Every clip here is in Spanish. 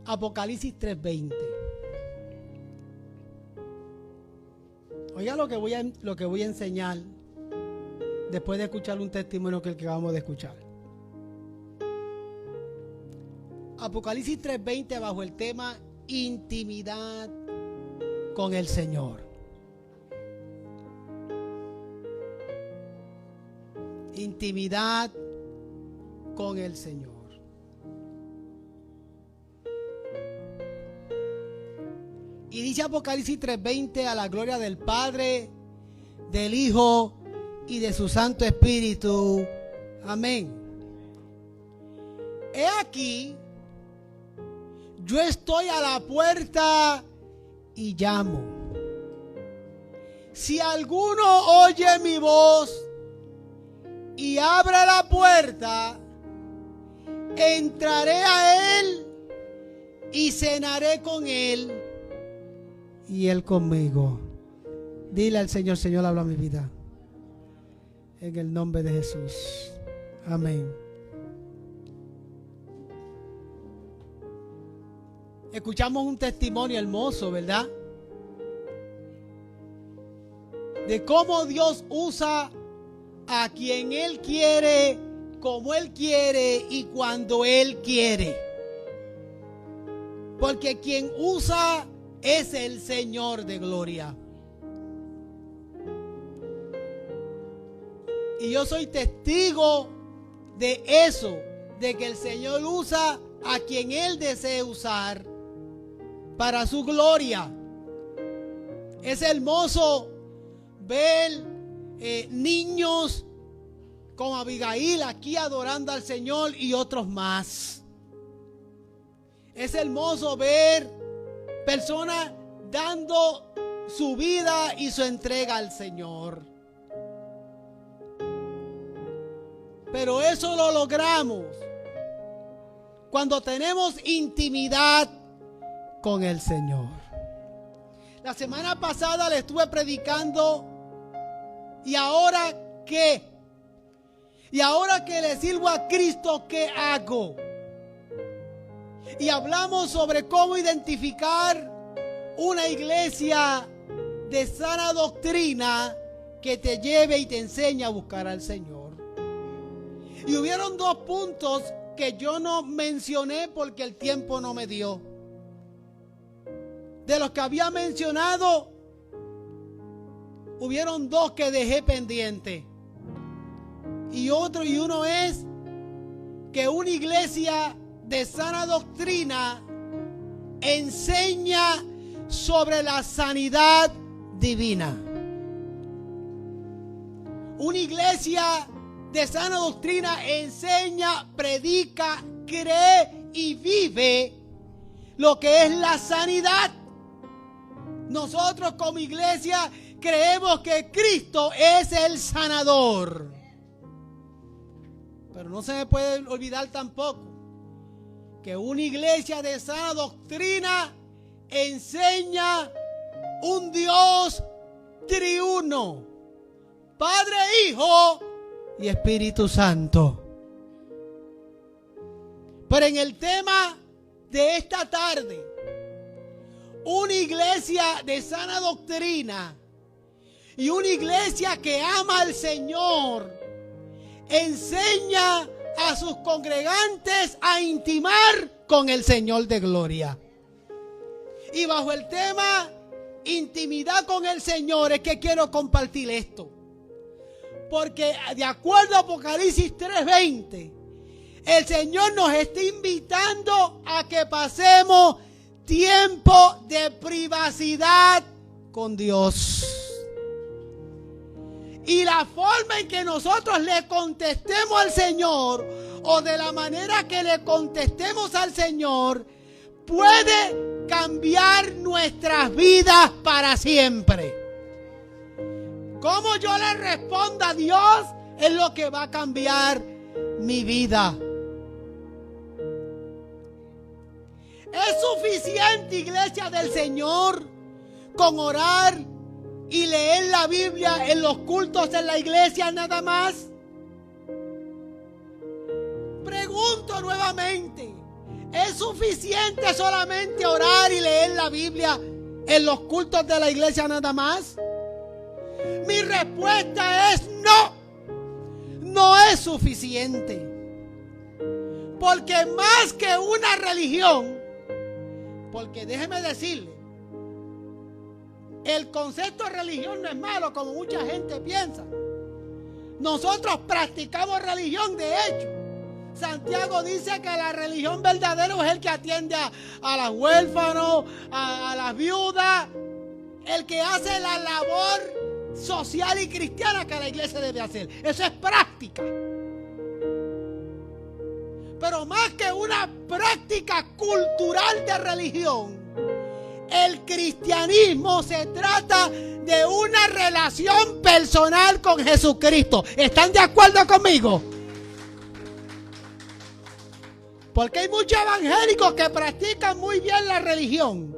Apocalipsis 3:20. Oiga lo que voy a enseñar después de escuchar un testimonio que el que acabamos de escuchar. Apocalipsis 3:20 bajo el tema intimidad con el Señor. Intimidad con el Señor. Y dice Apocalipsis 3:20: a la gloria del Padre, del Hijo y de su Santo Espíritu. Amén. He aquí, yo estoy a la puerta y llamo. Si alguno oye mi voz y abre la puerta, entraré a él y cenaré con él y él conmigo. Dile al Señor: Señor, habla mi vida. En el nombre de Jesús. Amén. Escuchamos un testimonio hermoso, ¿verdad? De cómo Dios usa a quien Él quiere, como Él quiere y cuando Él quiere. Porque quien usa es el Señor de gloria. Y yo soy testigo de eso, de que el Señor usa a quien Él desee usar para su gloria. Es hermoso ver niños como Abigail aquí adorando al Señor y otros más. Es hermoso ver personas dando su vida y su entrega al Señor. Pero eso lo logramos cuando tenemos intimidad con el Señor. La semana pasada le estuve predicando. ¿Y ahora qué? Y ahora que le sirvo a Cristo, ¿qué hago? Y hablamos sobre cómo identificar una iglesia de sana doctrina que te lleve y te enseñe a buscar al Señor. Y hubieron dos puntos que yo no mencioné porque el tiempo no me dio. De los que había mencionado, hubieron dos que dejé pendiente. Y uno es que una iglesia de sana doctrina enseña sobre la sanidad divina. Una iglesia de sana doctrina enseña, predica, cree y vive lo que es la sanidad. Nosotros como iglesia creemos que Cristo es el sanador. Pero no se me puede olvidar tampoco que una iglesia de sana doctrina enseña un Dios triuno, Padre, Hijo y Espíritu Santo. Pero en el tema de esta tarde, una iglesia de sana doctrina y una iglesia que ama al Señor enseña a sus congregantes a intimar con el Señor de gloria. Y bajo el tema intimidad con el Señor es que quiero compartir esto. Porque de acuerdo a Apocalipsis 3:20, el Señor nos está invitando a que pasemos tiempo de privacidad con Dios. Y la forma en que nosotros le contestemos al Señor, o de la manera que le contestemos al Señor, puede cambiar nuestras vidas para siempre. Cómo yo le responda a Dios es lo que va a cambiar mi vida. Es suficiente, iglesia del Señor, con orar y leer la Biblia en los cultos en la iglesia nada más. Pregunto nuevamente, ¿Es suficiente solamente orar y leer la Biblia en los cultos de la iglesia nada más? Mi respuesta es no. No es suficiente. Porque más que una religión, porque déjeme decirle, el concepto de religión no es malo como mucha gente piensa. Nosotros practicamos religión, de hecho. Santiago dice que la religión verdadera es el que atiende a los huérfanos, a las viudas, el que hace la labor social y cristiana que la iglesia debe hacer. Eso es práctica. Pero más que una práctica cultural de religión, el cristianismo se trata de una relación personal con Jesucristo. ¿Están de acuerdo conmigo? Porque hay muchos evangélicos que practican muy bien la religión.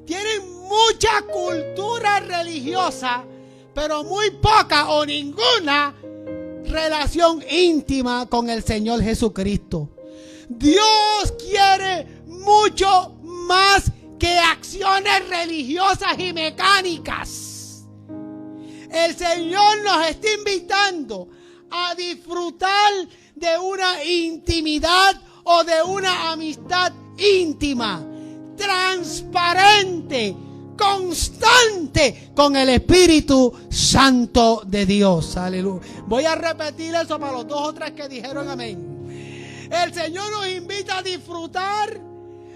Tienen mucha cultura religiosa, pero muy poca o ninguna relación íntima con el Señor Jesucristo. Dios quiere mucho más que acciones religiosas y mecánicas. El Señor nos está invitando a disfrutar de una intimidad o de una amistad íntima, transparente, constante con el Espíritu Santo de Dios. Aleluya. Voy a repetir eso para los 2 o 3 que dijeron amén. El Señor nos invita a disfrutar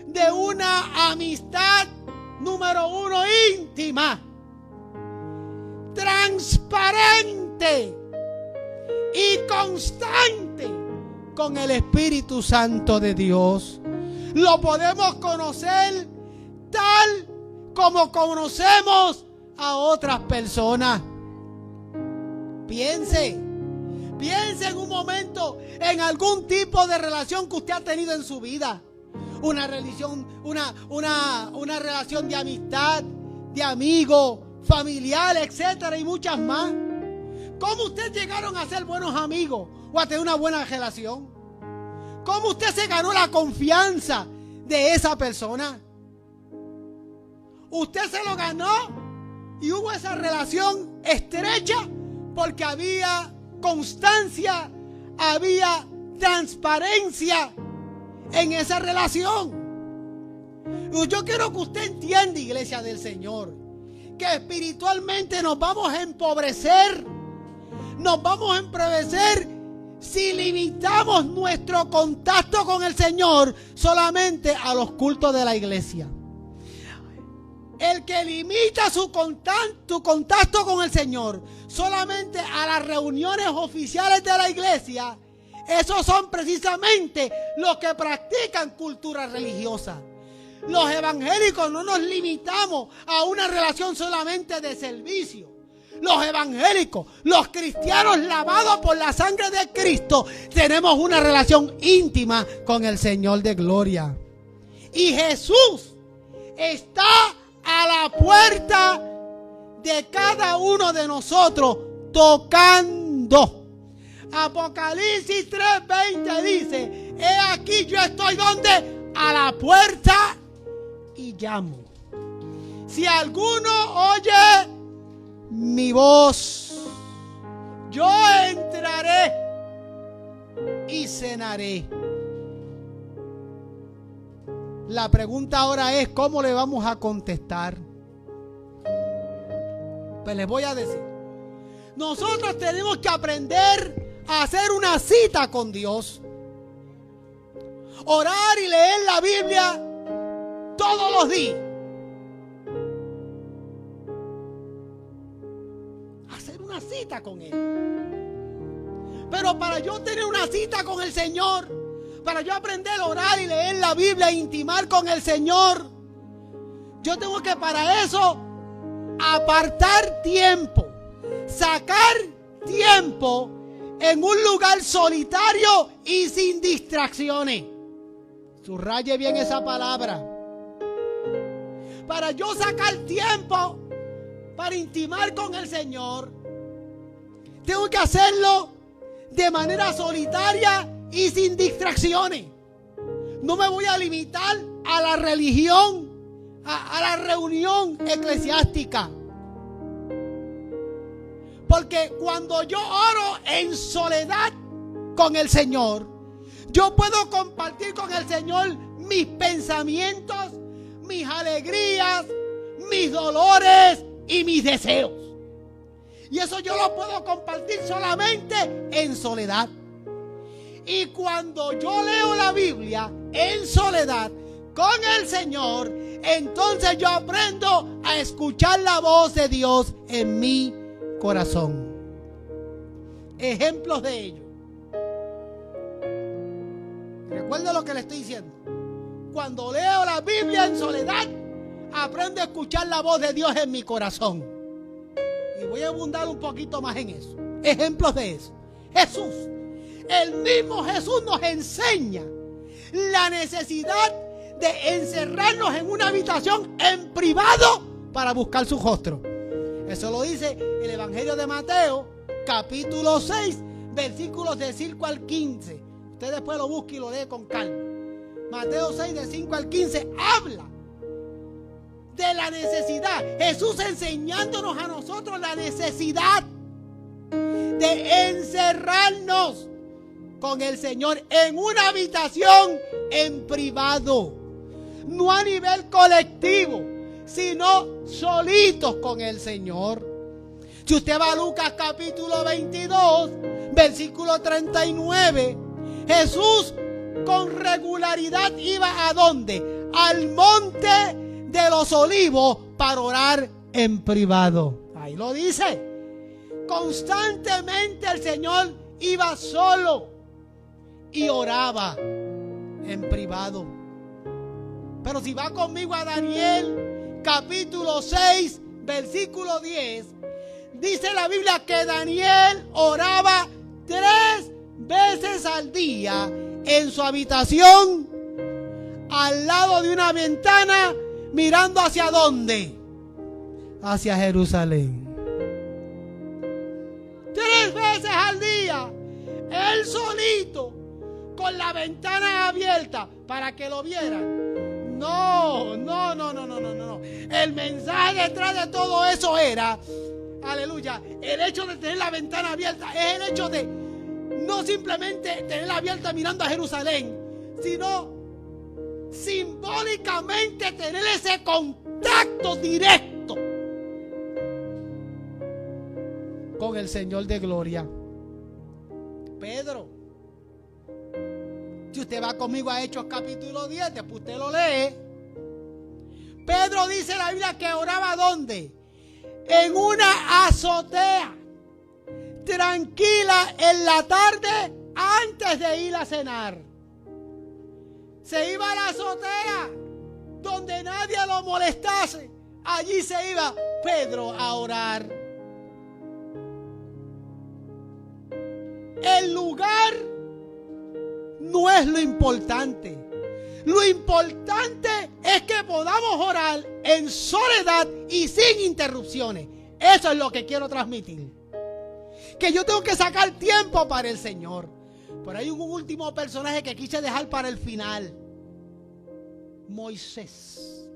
de una amistad, número 1, íntima, transparente y constante con el Espíritu Santo de Dios. Lo podemos conocer tal como conocemos a otras personas. Piense en un momento en algún tipo de relación que usted ha tenido en su vida. Una relación, una relación de amistad, de amigo, familiar, etcétera, y muchas más. ¿Cómo ustedes llegaron a ser buenos amigos o a tener una buena relación? ¿Cómo usted se ganó la confianza de esa persona? Usted se lo ganó y hubo esa relación estrecha porque había constancia, había transparencia en esa relación. Yo quiero que usted entienda, iglesia del Señor, que espiritualmente nos vamos a empobrecer, si limitamos nuestro contacto con el Señor solamente a los cultos de la iglesia. El que limita su contacto con el Señor solamente a las reuniones oficiales de la iglesia, esos son precisamente los que practican cultura religiosa. Los evangélicos no nos limitamos a una relación solamente de servicio. Los evangélicos, los cristianos lavados por la sangre de Cristo, tenemos una relación íntima con el Señor de gloria. Y Jesús está a la puerta de cada uno de nosotros tocando. Apocalipsis 3:20 dice: he aquí yo estoy donde, a la puerta y llamo. Si alguno oye mi voz, yo entraré y cenaré. La pregunta ahora es: ¿cómo le vamos a contestar? Pues les voy a decir, nosotros tenemos que aprender a hacer una cita con Dios, orar y leer la Biblia todos los días, hacer una cita con Él. Pero para yo tener una cita con el Señor, para yo aprender a orar y leer la Biblia e intimar con el Señor, yo tengo que para eso apartar tiempo, sacar tiempo en un lugar solitario y sin distracciones. Subraye bien esa palabra. Para yo sacar tiempo para intimar con el Señor, tengo que hacerlo de manera solitaria y sin distracciones. No me voy a limitar a la religión, a la reunión eclesiástica. Porque cuando yo oro en soledad con el Señor, yo puedo compartir con el Señor mis pensamientos, mis alegrías, mis dolores y mis deseos. Y eso yo lo puedo compartir solamente en soledad. Y cuando yo leo la Biblia en soledad con el Señor, entonces yo aprendo a escuchar la voz de Dios en mi corazón. Ejemplos de ello. Recuerda lo que le estoy diciendo. Cuando leo la Biblia en soledad, aprendo a escuchar la voz de Dios en mi corazón. Y voy a abundar un poquito más en eso. Ejemplos de eso. Jesús. El mismo Jesús nos enseña la necesidad de encerrarnos en una habitación en privado para buscar su rostro. Eso lo dice el Evangelio de Mateo, capítulo 6, versículos de 5 al 15. Usted después lo busca y lo lee con calma. Mateo 6, de 5 al 15, habla de la necesidad. Jesús enseñándonos a nosotros la necesidad de encerrarnos con el Señor en una habitación en privado. No a nivel colectivo, sino solitos con el Señor. Si usted va a Lucas capítulo 22, versículo 39, Jesús con regularidad iba ¿a dónde? Al monte de los olivos para orar en privado. Ahí lo dice. Constantemente el Señor iba solo y oraba en privado. Pero si va conmigo a Daniel capítulo 6, versículo 10, dice la Biblia que Daniel oraba 3 veces al día en su habitación, al lado de una ventana, mirando hacia ¿dónde? Hacia Jerusalén. 3 veces al día, él solito, con la ventana abierta para que lo vieran. No. El mensaje detrás de todo eso era, aleluya, el hecho de tener la ventana abierta es el hecho de no simplemente tenerla abierta mirando a Jerusalén, sino simbólicamente tener ese contacto directo con el Señor de gloria. Pedro, si usted va conmigo a Hechos capítulo 10, después usted lo lee. Pedro dice la Biblia que oraba ¿dónde? En una azotea, tranquila en la tarde antes de ir a cenar. Se iba a la azotea donde nadie lo molestase. Allí se iba Pedro a orar. El lugar no es lo importante. Lo importante es que podamos orar en soledad y sin interrupciones. Eso es lo que quiero transmitir. Que yo tengo que sacar tiempo para el Señor. Pero hay un último personaje que quise dejar para el final. Moisés.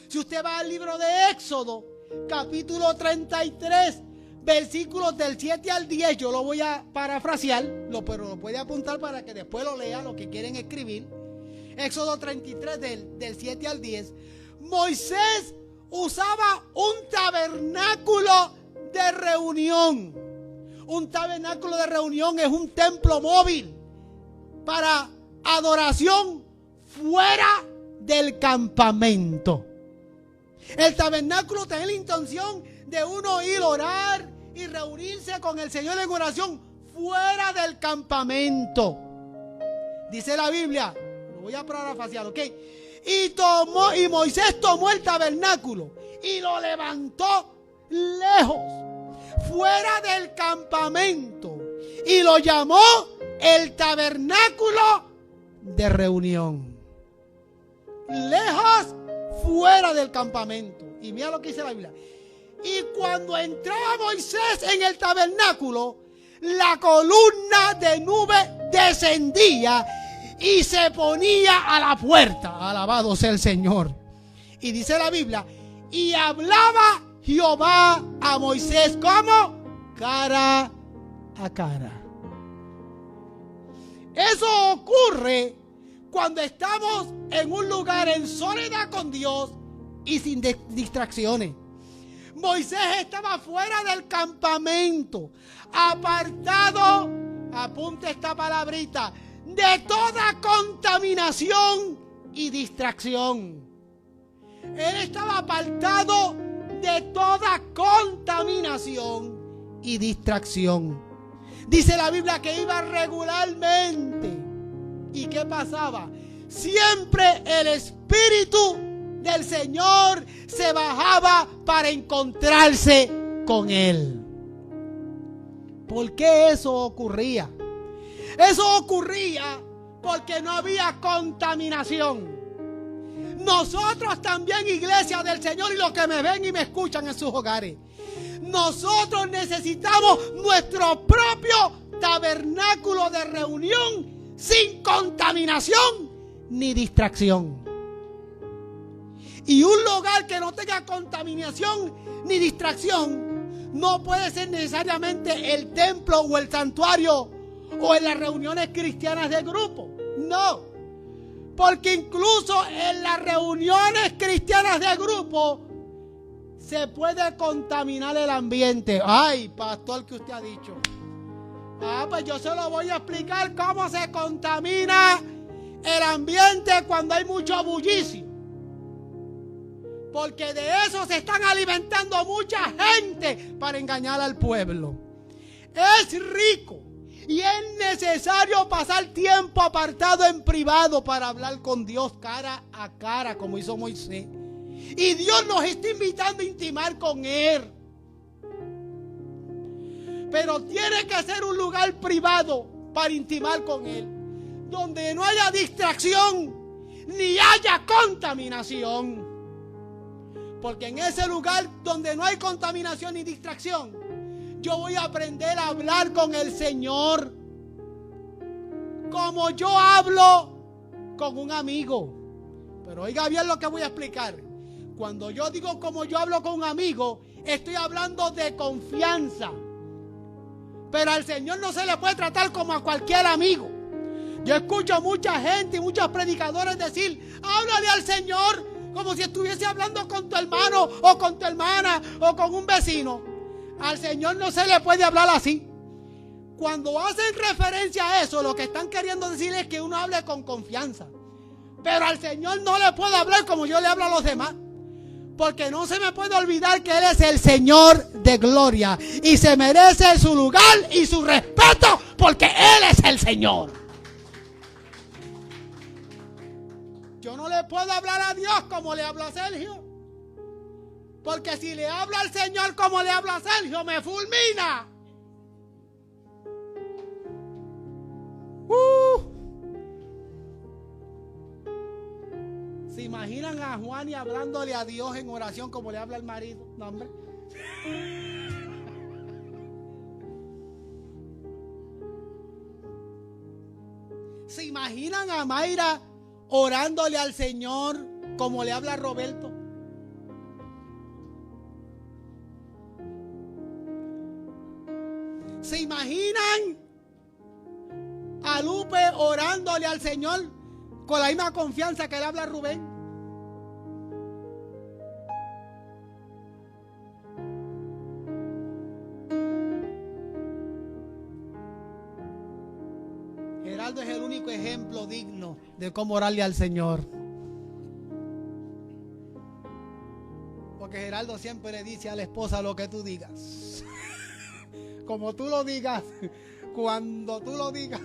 Si usted va al libro de Éxodo, capítulo 33, versículos del 7 al 10, yo lo voy a parafrasear, pero lo puede apuntar para que después lo lea los que quieren escribir. Éxodo 33 del 7 al 10. Moisés usaba un tabernáculo de reunión. Un tabernáculo de reunión es un templo móvil para adoración fuera del campamento. El tabernáculo tiene la intención de uno ir a orar y reunirse con el Señor en oración fuera del campamento. Dice la Biblia, lo voy a parafrasear, ¿ok? Y Moisés tomó el tabernáculo y lo levantó lejos, fuera del campamento, y lo llamó el tabernáculo de reunión. Lejos, fuera del campamento. Y mira lo que dice la Biblia. Y cuando entraba Moisés en el tabernáculo, la columna de nube descendía y se ponía a la puerta. Alabado sea el Señor. Y dice la Biblia, y hablaba Jehová a Moisés, ¿cómo? Cara a cara. Eso ocurre cuando estamos en un lugar en soledad con Dios y sin distracciones. Moisés estaba fuera del campamento, apartado, apunte esta palabrita, de toda contaminación y distracción. Él estaba apartado de toda contaminación y distracción. Dice la Biblia que iba regularmente. ¿Y qué pasaba? Siempre el Espíritu del Señor se bajaba para encontrarse con él. ¿Por qué eso ocurría? Eso ocurría porque no había contaminación. Nosotros también, iglesia del Señor, y los que me ven y me escuchan en sus hogares, nosotros necesitamos nuestro propio tabernáculo de reunión sin contaminación ni distracción. Y un lugar que no tenga contaminación ni distracción no puede ser necesariamente el templo o el santuario o en las reuniones cristianas de grupo. No. Porque incluso en las reuniones cristianas de grupo se puede contaminar el ambiente. Ay, pastor, ¿qué usted ha dicho? Pues yo se lo voy a explicar cómo se contamina el ambiente cuando hay mucho bullicio. Porque de eso se están alimentando mucha gente para engañar al pueblo. Es rico y es necesario pasar tiempo apartado en privado para hablar con Dios cara a cara, como hizo Moisés. Y Dios nos está invitando a intimar con Él. Pero tiene que ser un lugar privado para intimar con Él, donde no haya distracción ni haya contaminación. Porque en ese lugar donde no hay contaminación ni distracción, yo voy a aprender a hablar con el Señor como yo hablo con un amigo. Pero oiga bien lo que voy a explicar. Cuando yo digo como yo hablo con un amigo, estoy hablando de confianza. Pero al Señor no se le puede tratar como a cualquier amigo. Yo escucho a mucha gente y muchos predicadores decir, háblale al Señor como si estuviese hablando con tu hermano o con tu hermana o con un vecino. Al Señor no se le puede hablar así. Cuando hacen referencia a eso, lo que están queriendo decir es que uno hable con confianza. Pero al Señor no le puedo hablar como yo le hablo a los demás. Porque no se me puede olvidar que Él es el Señor de gloria. Y se merece su lugar y su respeto porque Él es el Señor. Yo no le puedo hablar a Dios como le hablo a Sergio. Porque si le hablo al Señor como le hablo a Sergio, me fulmina. ¿Se imaginan a Juan y hablándole a Dios en oración como le habla al marido? No, hombre. ¿Se imaginan a Mayra orándole al Señor como le habla a Roberto? ¿Se imaginan a Lupe orándole al Señor con la misma confianza que le habla a Rubén? Geraldo es el único ejemplo digno de cómo orarle al Señor. Porque Geraldo siempre le dice a la esposa lo que tú digas. Como tú lo digas, cuando tú lo digas.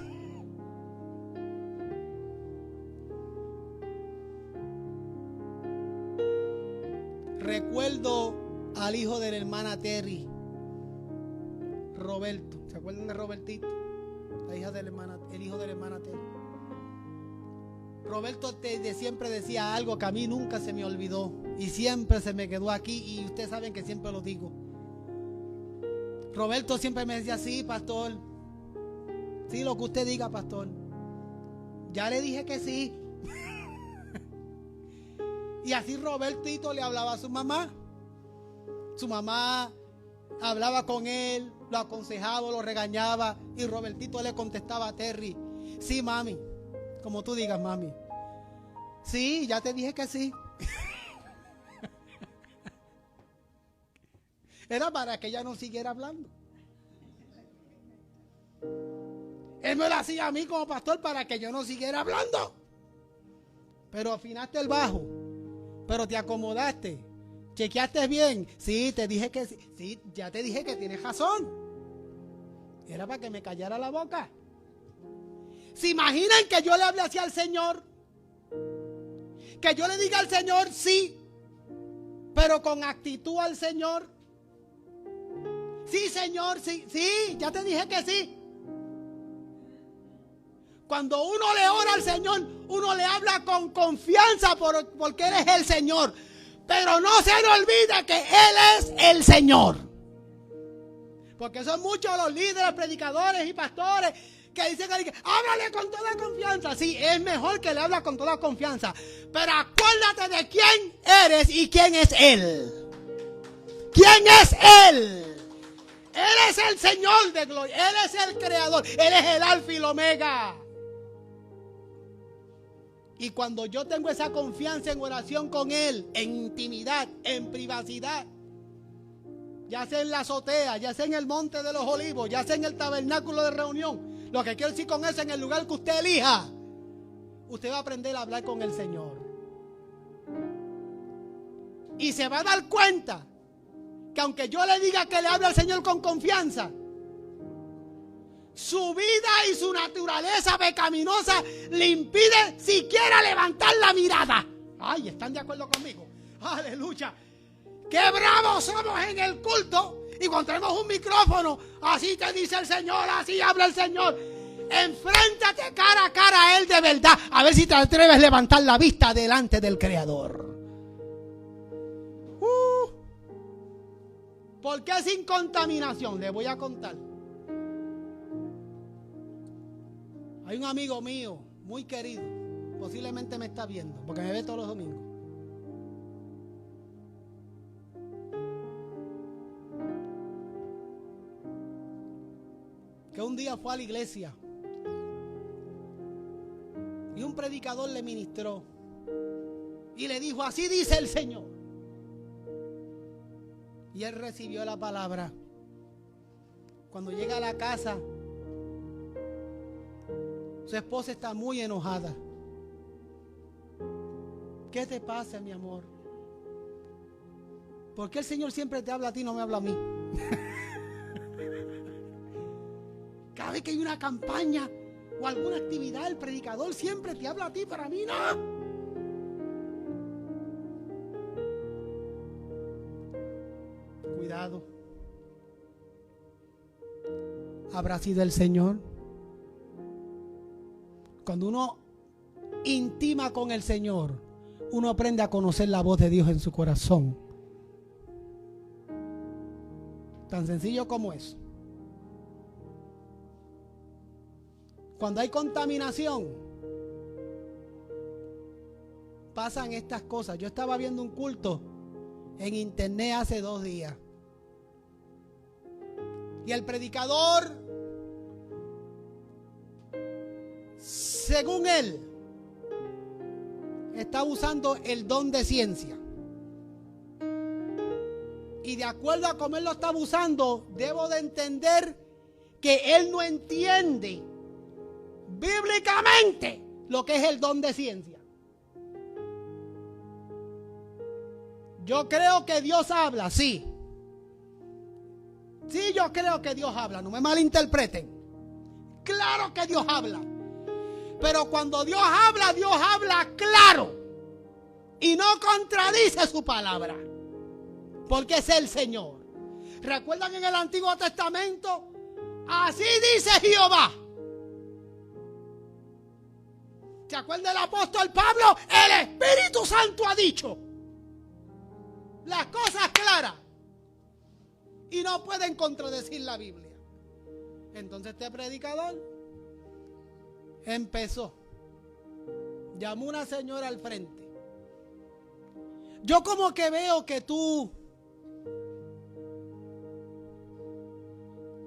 Recuerdo al hijo de la hermana Terry, Roberto. ¿Se acuerdan de Robertito? La hija de la hermana, el hijo de la hermana Terry. Roberto siempre decía algo que a mí nunca se me olvidó y siempre se me quedó aquí, y ustedes saben que siempre lo digo. Roberto siempre me decía, sí, pastor, sí, lo que usted diga, pastor. Ya le dije que sí. Y así Robertito le hablaba a su mamá. Su mamá hablaba con él, lo aconsejaba, lo regañaba. Y Robertito le contestaba a Terry: sí, mami. Como tú digas, mami. Sí, ya te dije que sí. Era para que ella no siguiera hablando. Él me lo hacía a mí como pastor para que yo no siguiera hablando. Pero afinaste el bajo. Pero te acomodaste. Chequeaste bien. Sí, te dije que sí. Sí, ya te dije que tienes razón. Era para que me callara la boca. ¿Se imaginan que yo le hable así al Señor? Que yo le diga al Señor sí, pero con actitud al Señor. Sí, Señor, sí, sí, ya te dije que sí. Cuando uno le ora al Señor, uno le habla con confianza porque Él es el Señor. Pero no se le olvide que Él es el Señor. Porque son muchos los líderes, predicadores y pastores que dicen que háblale con toda confianza. Sí, es mejor que le hable con toda confianza. Pero acuérdate de quién eres y quién es Él. ¿Quién es Él? Él es el Señor de gloria. Él es el creador. Él es el alfa y el omega. Y cuando yo tengo esa confianza en oración con Él, en intimidad, en privacidad, ya sea en la azotea, ya sea en el monte de los olivos, ya sea en el tabernáculo de reunión, lo que quiero decir con eso, en el lugar que usted elija, usted va a aprender a hablar con el Señor. Y se va a dar cuenta que aunque yo le diga que le hable al Señor con confianza, su vida y su naturaleza pecaminosa le impide siquiera levantar la mirada. Ay, ¿están de acuerdo conmigo? Aleluya. Qué bravos somos en el culto. Y cuando tenemos un micrófono, así te dice el Señor, así habla el Señor. Enfréntate cara a cara a Él de verdad. A ver si te atreves a levantar la vista delante del Creador. ¿Por qué sin contaminación? Le voy a contar. Hay un amigo mío, muy querido, posiblemente me está viendo, porque me ve todos los domingos. Que un día fue a la iglesia y un predicador le ministró y le dijo: así dice el Señor. Y él recibió la palabra. Cuando llega a la casa, su esposa está muy enojada. ¿Qué te pasa, mi amor? ¿Por qué el Señor siempre te habla a ti y no me habla a mí? Cada vez que hay una campaña o alguna actividad, el predicador siempre te habla a ti, pero a mí no. Cuidado. ¿Habrá sido el Señor? Cuando uno intima con el Señor, uno aprende a conocer la voz de Dios en su corazón. Tan sencillo como eso. Cuando hay contaminación, pasan estas cosas. Yo estaba viendo un culto en internet hace 2 días. Y el predicador, según él, está usando el don de ciencia. Y de acuerdo a cómo él lo está usando, debo de entender que él no entiende bíblicamente lo que es el don de ciencia. Yo creo que Dios habla, sí. Sí, yo creo que Dios habla, no me malinterpreten. Claro que Dios habla. Pero cuando Dios habla claro. Y no contradice su palabra. Porque es el Señor. ¿Recuerdan en el Antiguo Testamento? Así dice Jehová. ¿Se acuerda el apóstol Pablo? El Espíritu Santo ha dicho las cosas claras y no pueden contradecir la Biblia. Entonces este predicador empezó llamó una señora al frente. Yo como que veo que tú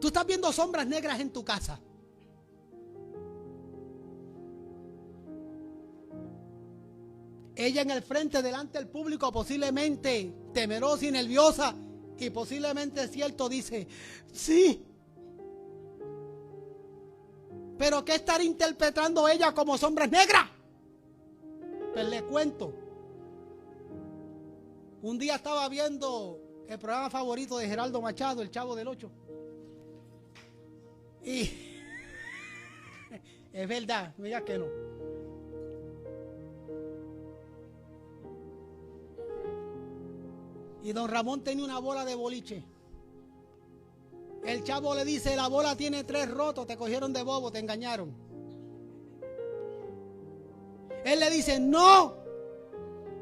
estás viendo sombras negras en tu casa. Ella en el frente, delante del público, posiblemente temerosa y nerviosa, y posiblemente es cierto, dice, sí. Pero ¿qué estará interpretando ella como sombras negras? Pues le cuento. Un día estaba viendo el programa favorito de Geraldo Machado, El Chavo del Ocho. Y es verdad, no digas que no. Y don Ramón tenía una bola de boliche. El Chavo le dice, la bola tiene 3 rotos, te cogieron de bobo, te engañaron. Él le dice, no,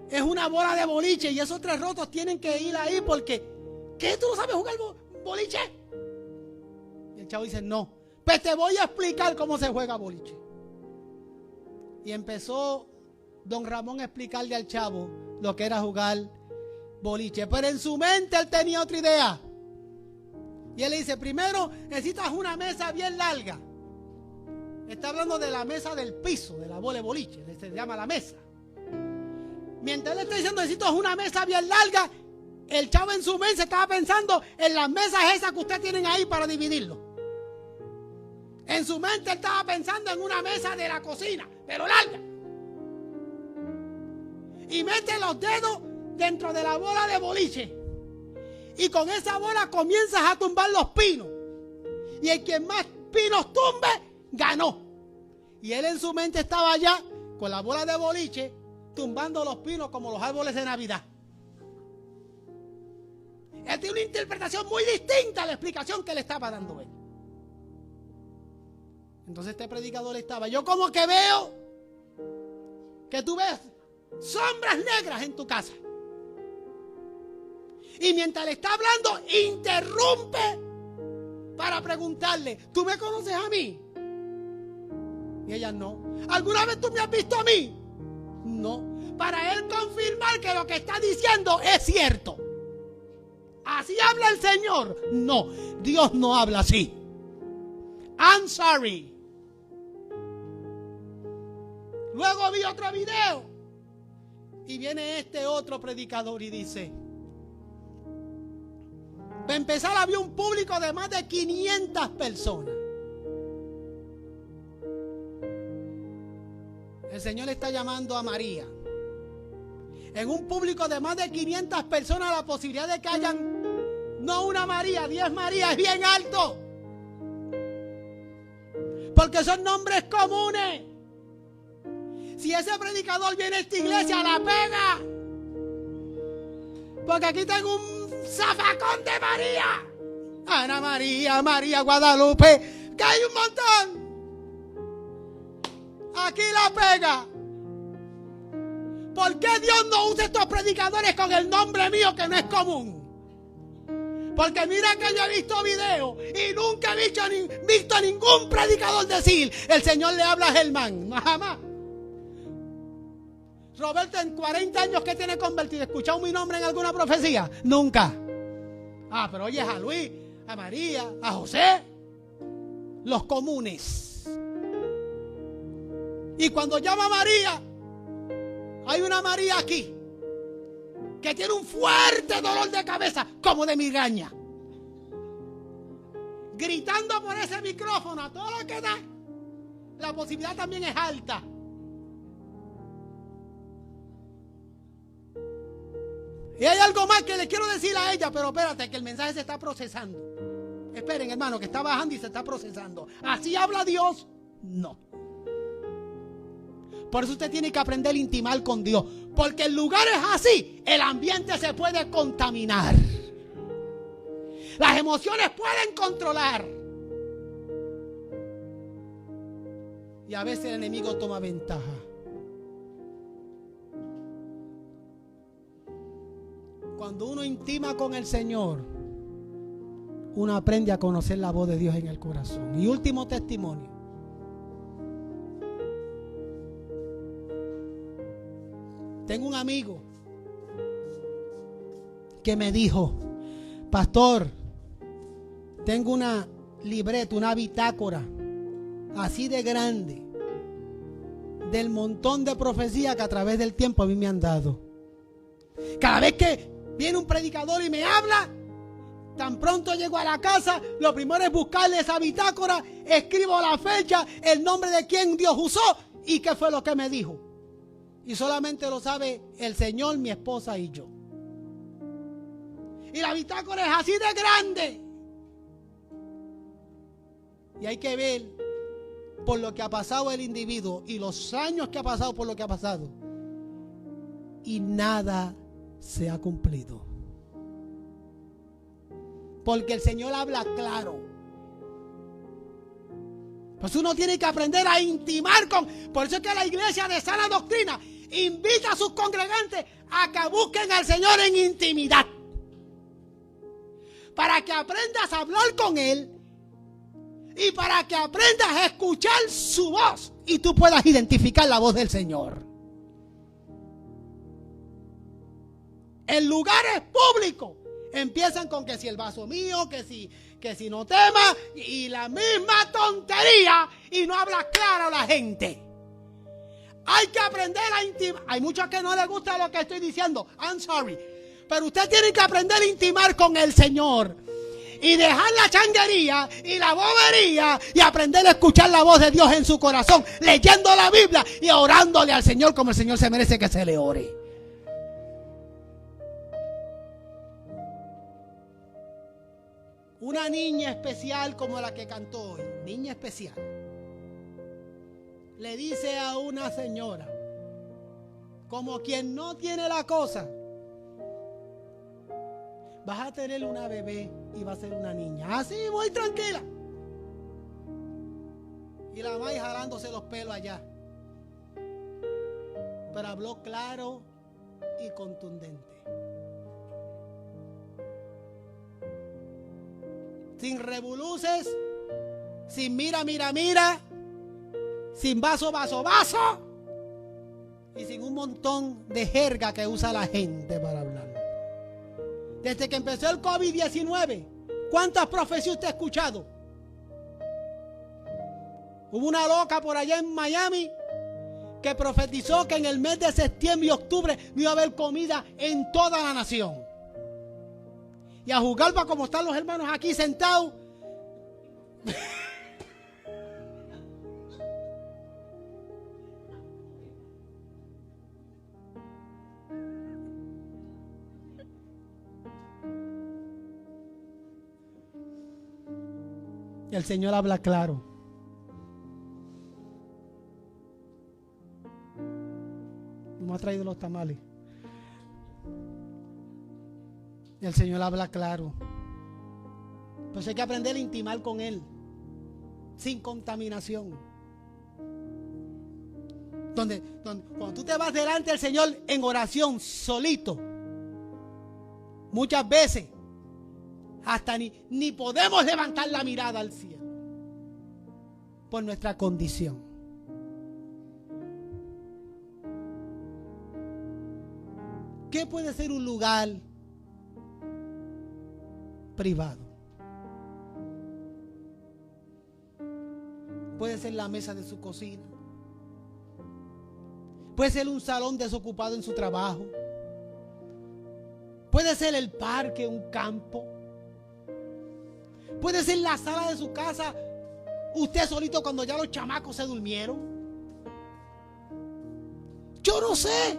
es una bola de boliche y esos 3 rotos tienen que ir ahí porque, ¿qué? ¿Tú no sabes jugar boliche? Y el Chavo dice, no, pues te voy a explicar cómo se juega boliche. Y empezó don Ramón a explicarle al Chavo lo que era jugar boliche, pero en su mente él tenía otra idea. Y él le dice, primero necesitas una mesa bien larga. Está hablando de la mesa del piso, de la bola de boliche, se llama la mesa. Mientras él está diciendo necesitas una mesa bien larga, el Chavo en su mente estaba pensando en las mesas esas que ustedes tienen ahí para dividirlo. En su mente él estaba pensando en una mesa de la cocina, pero larga. Y mete los dedos dentro de la bola de boliche. Y con esa bola comienzas a tumbar los pinos. Y el que más pinos tumbe, ganó. Y él en su mente estaba allá con la bola de boliche, tumbando los pinos como los árboles de Navidad. Él tiene una interpretación muy distinta a la explicación que le estaba dando él. Entonces este predicador estaba, yo como que veo que tú ves sombras negras en tu casa. Y mientras le está hablando, interrumpe para preguntarle, ¿tú me conoces a mí? Y ella no. ¿Alguna vez tú me has visto a mí? No. Para él confirmar que lo que está diciendo es cierto. ¿Así habla el Señor? No, Dios no habla así. I'm sorry. Luego vi otro video y viene este otro predicador y dice, para empezar había un público de más de 500 personas. El Señor le está llamando a María. En un público de más de 500 personas la posibilidad de que hayan no una María, 10 Marías es bien alto. Porque son nombres comunes. Si ese predicador viene a esta iglesia, la pega. Porque aquí tengo un zafacón de María. Ana María, María Guadalupe, que hay un montón. Aquí la pega. ¿Por qué Dios no usa estos predicadores con el nombre mío que no es común? Porque mira que yo he visto videos y nunca he visto ningún predicador decir, el Señor le habla a Germán. No, jamás. Roberto, en 40 años que tiene convertido, ¿escuchado mi nombre en alguna profecía? Nunca. Ah, pero oyes a Luis, a María, a José, los comunes. Y cuando llama a María, hay una María aquí que tiene un fuerte dolor de cabeza, como de migraña, gritando por ese micrófono a todo lo que da. La posibilidad también es alta. Y hay algo más que le quiero decir a ella, pero espérate, que el mensaje se está procesando. Esperen, hermano, que está bajando y se está procesando. ¿Así habla Dios? No. Por eso usted tiene que aprender a intimar con Dios. Porque en lugares así, el ambiente se puede contaminar. Las emociones pueden controlar. Y a veces el enemigo toma ventaja. Cuando uno intima con el Señor, uno aprende a conocer la voz de Dios en el corazón. Y último testimonio. Tengo un amigo que me dijo: pastor, tengo una libreta, una bitácora así de grande del montón de profecías que a través del tiempo a mí me han dado. Cada vez que viene un predicador y me habla, tan pronto llego a la casa, lo primero es buscarle esa bitácora, escribo la fecha, el nombre de quien Dios usó y qué fue lo que me dijo. Y solamente lo sabe el Señor, mi esposa y yo. Y la bitácora es así de grande. Y hay que ver por lo que ha pasado el individuo y los años que ha pasado por lo que ha pasado. Y nada se ha cumplido. Porque el Señor habla claro. Pues uno tiene que aprender a intimar con... Por eso es que la iglesia de sana doctrina invita a sus congregantes a que busquen al Señor en intimidad. Para que aprendas a hablar con Él. Y para que aprendas a escuchar su voz. Y tú puedas identificar la voz del Señor. En lugares públicos empiezan con que si el vaso mío, que si no tema, y la misma tontería, y no habla claro a la gente. Hay que aprender a intimar. Hay muchos que no les gusta lo que estoy diciendo. I'm sorry. Pero usted tiene que aprender a intimar con el Señor. Y dejar la changuería y la bobería y aprender a escuchar la voz de Dios en su corazón, leyendo la Biblia y orándole al Señor como el Señor se merece que se le ore. Una niña especial como la que cantó hoy, niña especial, le dice a una señora, como quien no tiene la cosa: vas a tener una bebé y va a ser una niña. Así, muy tranquila. Y la mamá jalándose los pelos allá. Pero habló claro y contundente. Sin revoluces, sin mira, sin vaso, y sin un montón de jerga que usa la gente para hablar. Desde que empezó el COVID-19, ¿cuántas profecías usted ha escuchado? Hubo una loca por allá en Miami que profetizó que en el mes de septiembre y octubre no iba a haber comida en toda la nación. Y a juzgar para cómo están los hermanos aquí sentados. Y el Señor habla claro. No me ha traído los tamales. Y el Señor habla claro. Entonces hay que aprender a intimar con Él, sin contaminación. Cuando tú te vas delante del Señor en oración, solito, muchas veces hasta ni podemos levantar la mirada al cielo por nuestra condición. ¿Qué puede ser un lugar privado? Puede ser la mesa de su cocina. Puede ser un salón desocupado en su trabajo. Puede ser el parque, un campo. Puede ser la sala de su casa, usted solito cuando ya los chamacos se durmieron. Yo no sé.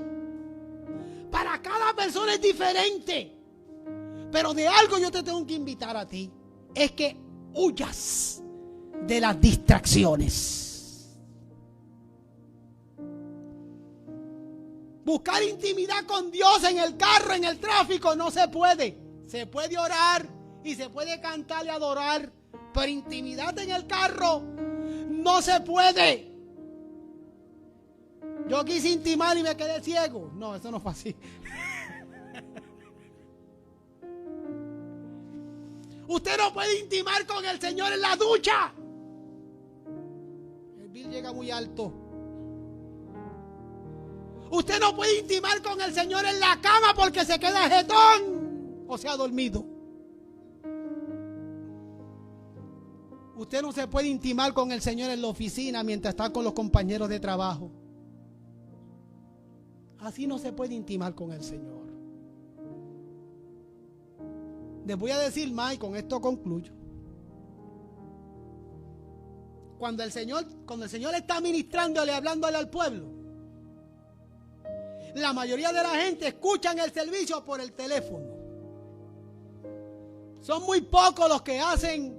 Para cada persona es diferente. Pero de algo yo te tengo que invitar a ti. Es que huyas de las distracciones. Buscar intimidad con Dios en el carro, en el tráfico, no se puede. Se puede orar y se puede cantar y adorar, pero intimidad en el carro no se puede. Yo quise intimar y me quedé ciego. No, eso no fue así. Usted no puede intimar con el Señor en la ducha. El bill llega muy alto. Usted no puede intimar con el Señor en la cama porque se queda jetón o se ha dormido. Usted no se puede intimar con el Señor en la oficina mientras está con los compañeros de trabajo. Así no se puede intimar con el Señor. Les voy a decir más y con esto concluyo. Cuando el Señor está ministrándole, hablándole al pueblo, la mayoría de la gente escuchan el servicio por el teléfono. Son muy pocos los que hacen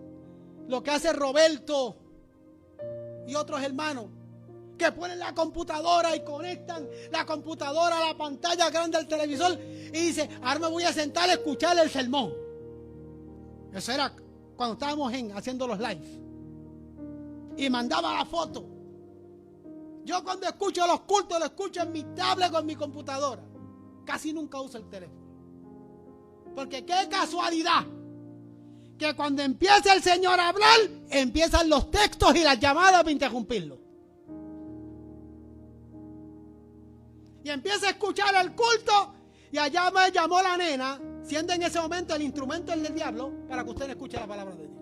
lo que hace Roberto y otros hermanos, que ponen la computadora y conectan la computadora a la pantalla grande del televisor y dicen, ahora me voy a sentar a escuchar el sermón. Eso era cuando estábamos haciendo los live. Y mandaba la foto. Yo cuando escucho los cultos, lo escucho en mi tablet o en mi computadora. Casi nunca uso el teléfono. Porque qué casualidad que cuando empieza el Señor a hablar, empiezan los textos y las llamadas para interrumpirlo. Y empieza a escuchar el culto y allá me llamó la nena, siendo en ese momento el instrumento del diablo, para que usted no escuche la palabra de Dios.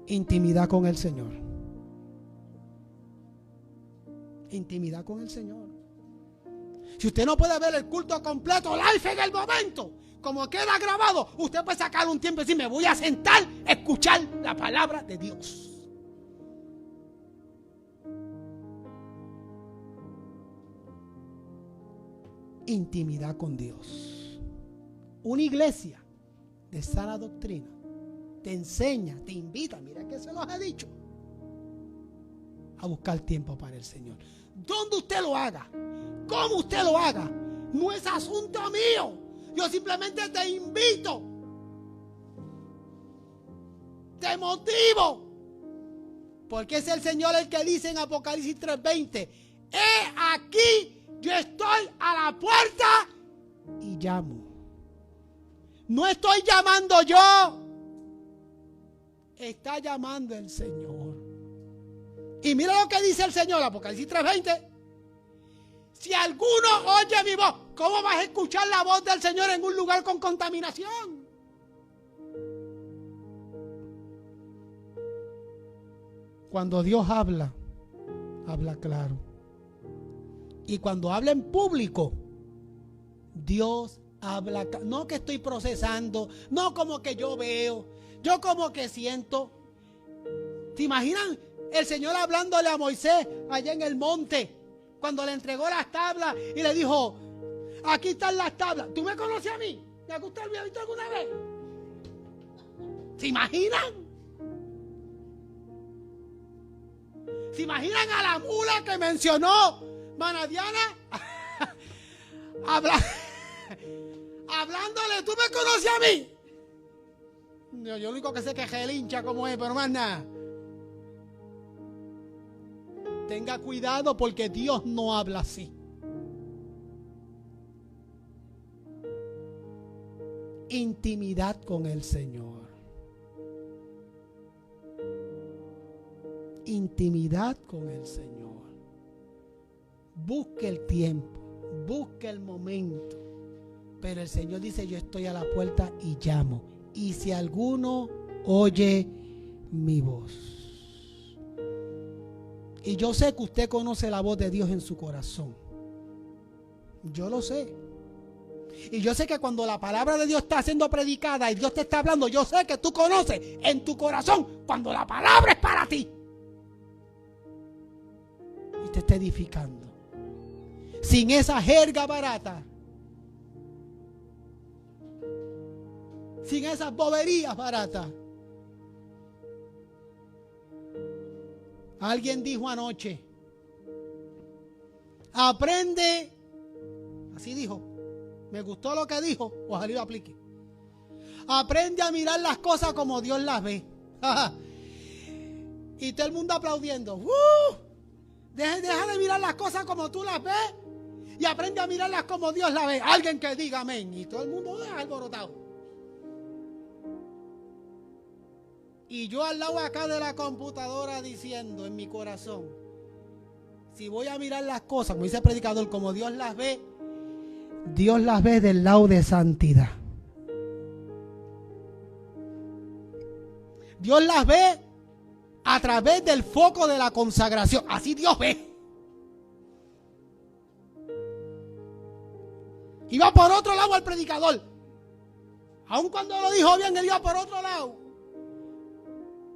Intimidad con el Señor. Intimidad con el Señor. Si usted no puede ver el culto completo, live en el momento, como queda grabado, usted puede sacar un tiempo y decir, me voy a sentar a escuchar la palabra de Dios. Intimidad con Dios. Una iglesia de sana doctrina te enseña, te invita, mira que se los he dicho, a buscar tiempo para el Señor. Donde usted lo haga, como usted lo haga, no es asunto mío. Yo simplemente te invito, te motivo, porque es el Señor el que dice en Apocalipsis 3:20, he aquí, yo estoy a la puerta y llamo. No estoy llamando yo, está llamando el Señor. Y mira lo que dice el Señor, Apocalipsis 3:20. Si alguno oye mi voz, ¿cómo vas a escuchar la voz del Señor en un lugar con contaminación? Cuando Dios habla, habla claro. Y cuando habla en público, Dios habla, no que estoy procesando, no como que yo veo, yo como que siento. ¿Se imaginan el Señor hablándole a Moisés allá en el monte, cuando le entregó las tablas y le dijo, aquí están las tablas? ¿Tú me conoces a mí? ¿Te has visto alguna vez? ¿Se imaginan? ¿Se imaginan a la mula que mencionó Manadiana? Hablándole, ¿tú me conoces a mí? Yo lo único que sé que es el hincha como es, pero más nada. Tenga cuidado porque Dios no habla así. Intimidad con el Señor. Intimidad con el Señor. Busque el tiempo, busque el momento. Pero el Señor dice, yo estoy a la puerta y llamo. Y si alguno oye mi voz. Y yo sé que usted conoce la voz de Dios en su corazón. Yo lo sé. Y yo sé que cuando la palabra de Dios está siendo predicada y Dios te está hablando, yo sé que tú conoces en tu corazón cuando la palabra es para ti. Y te está edificando. Sin esa jerga barata. Sin esas boberías baratas. Alguien dijo anoche, aprende, así dijo, me gustó lo que dijo, ojalá lo aplique. Aprende a mirar las cosas como Dios las ve. Y todo el mundo aplaudiendo. Deja de mirar las cosas como tú las ves y aprende a mirarlas como Dios las ve. Alguien que diga amén. Y todo el mundo alborotado. Y yo al lado acá de la computadora diciendo en mi corazón, si voy a mirar las cosas, como dice el predicador, como Dios las ve del lado de santidad. Dios las ve a través del foco de la consagración. Así Dios ve. Iba por otro lado el predicador. Aun cuando lo dijo bien, él iba por otro lado.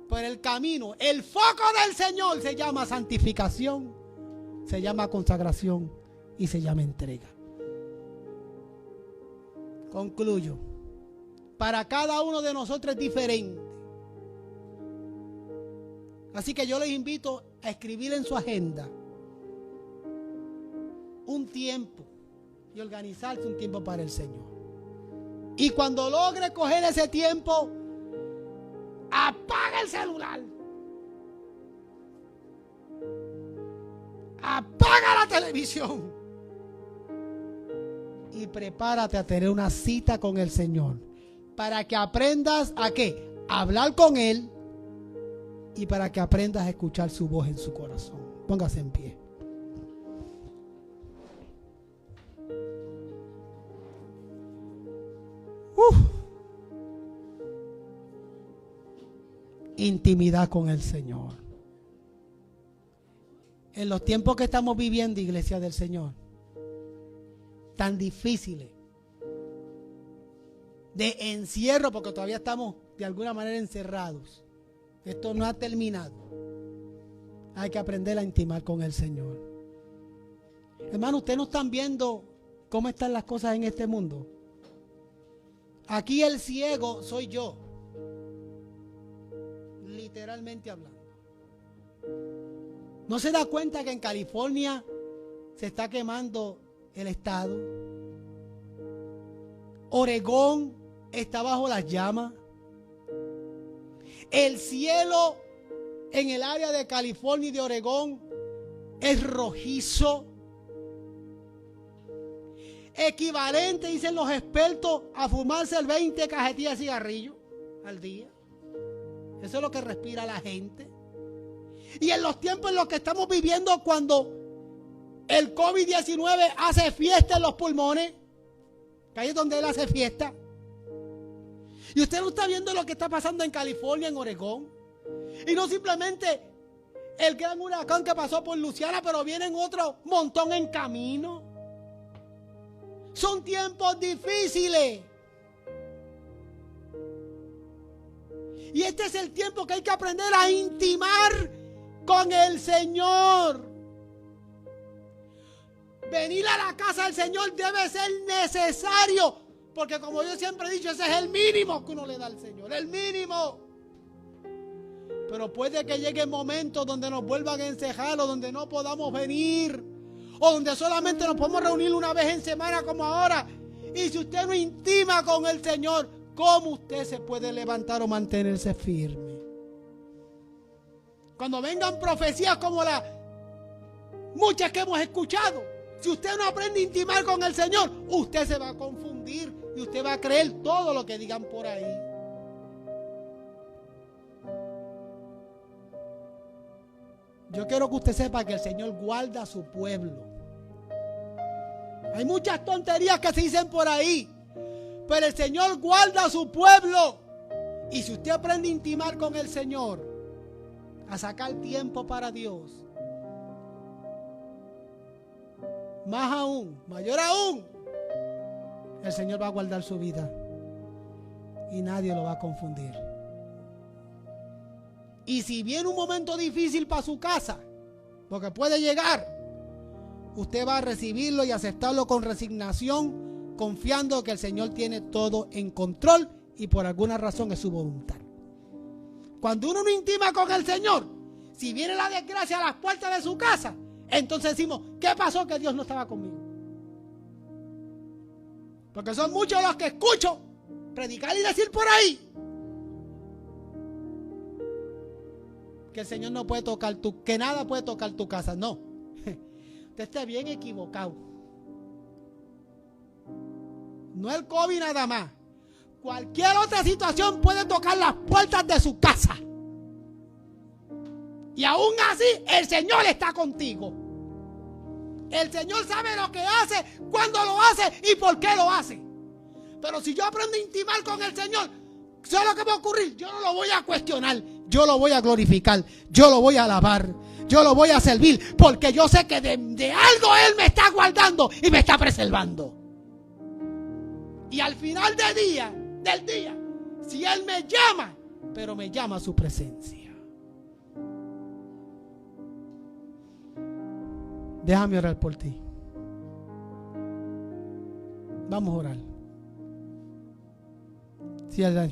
Pero el camino, el foco del Señor se llama santificación, se llama consagración y se llama entrega. Concluyo. Para cada uno de nosotros es diferente. Así que yo les invito a escribir en su agenda un tiempo y organizarse un tiempo para el Señor. Y cuando logre coger ese tiempo, apaga el celular. Apaga la televisión. Y prepárate a tener una cita con el Señor. Para que aprendas a ¿qué? A hablar con Él. Y para que aprendas a escuchar su voz en su corazón. Póngase en pie. Intimidad con el Señor. En los tiempos que estamos viviendo, iglesia del Señor, tan difíciles, de encierro, porque todavía estamos de alguna manera encerrados. Esto no ha terminado. Hay que aprender a intimar con el Señor. Hermano, ustedes no están viendo cómo están las cosas en este mundo. Aquí el ciego soy yo. Literalmente hablando. ¿No se da cuenta que en California se está quemando el estado? Oregón está bajo las llamas. El cielo en el área de California y de Oregón es rojizo. Equivalente, dicen los expertos, a fumarse el 20 cajetillas de cigarrillo al día. Eso es lo que respira la gente. Y en los tiempos en los que estamos viviendo, cuando el COVID-19 hace fiesta en los pulmones, que ahí es donde él hace fiesta. Y usted no está viendo lo que está pasando en California, en Oregón. Y no simplemente el gran huracán que pasó por Luciana, pero vienen otro montón en camino. Son tiempos difíciles. Y este es el tiempo que hay que aprender a intimar con el Señor. Venir a la casa del Señor debe ser necesario. Porque como yo siempre he dicho, ese es el mínimo que uno le da al Señor. El mínimo. Pero puede que lleguen momentos donde nos vuelvan a encejar o donde no podamos venir. O donde solamente nos podemos reunir una vez en semana como ahora. Y si usted no intima con el Señor, ¿cómo usted se puede levantar o mantenerse firme? Cuando vengan profecías como las muchas que hemos escuchado, si usted no aprende a intimar con el Señor, usted se va a confundir y usted va a creer todo lo que digan por ahí. Yo quiero que usted sepa que el Señor guarda a su pueblo. Hay muchas tonterías que se dicen por ahí, pero el Señor guarda a su pueblo. Y si usted aprende a intimar con el Señor, a sacar tiempo para Dios, más aún, mayor aún, el Señor va a guardar su vida y nadie lo va a confundir. Y si viene un momento difícil para su casa, porque puede llegar, usted va a recibirlo y aceptarlo con resignación, confiando que el Señor tiene todo en control y por alguna razón es su voluntad. Cuando uno no intima con el Señor, si viene la desgracia a las puertas de su casa, entonces decimos, ¿qué pasó? Que Dios no estaba conmigo. Porque son muchos los que escucho predicar y decir por ahí que el Señor no puede tocar que nada puede tocar tu casa. No, usted está bien equivocado. No el COVID nada más. cualquier otra situación puede tocar las puertas de su casa. Y aún así, el Señor está contigo. El Señor sabe lo que hace, cuándo lo hace y por qué lo hace. Pero si yo aprendo a intimar con el Señor, ¿sabes lo que va a ocurrir? Yo no lo voy a cuestionar, yo lo voy a glorificar, yo lo voy a alabar, yo lo voy a servir, porque yo sé que de algo Él me está guardando y me está preservando. Y al final del día, si Él me llama, pero me llama a su presencia. Déjame orar por ti. Vamos a orar. Sí, Señor.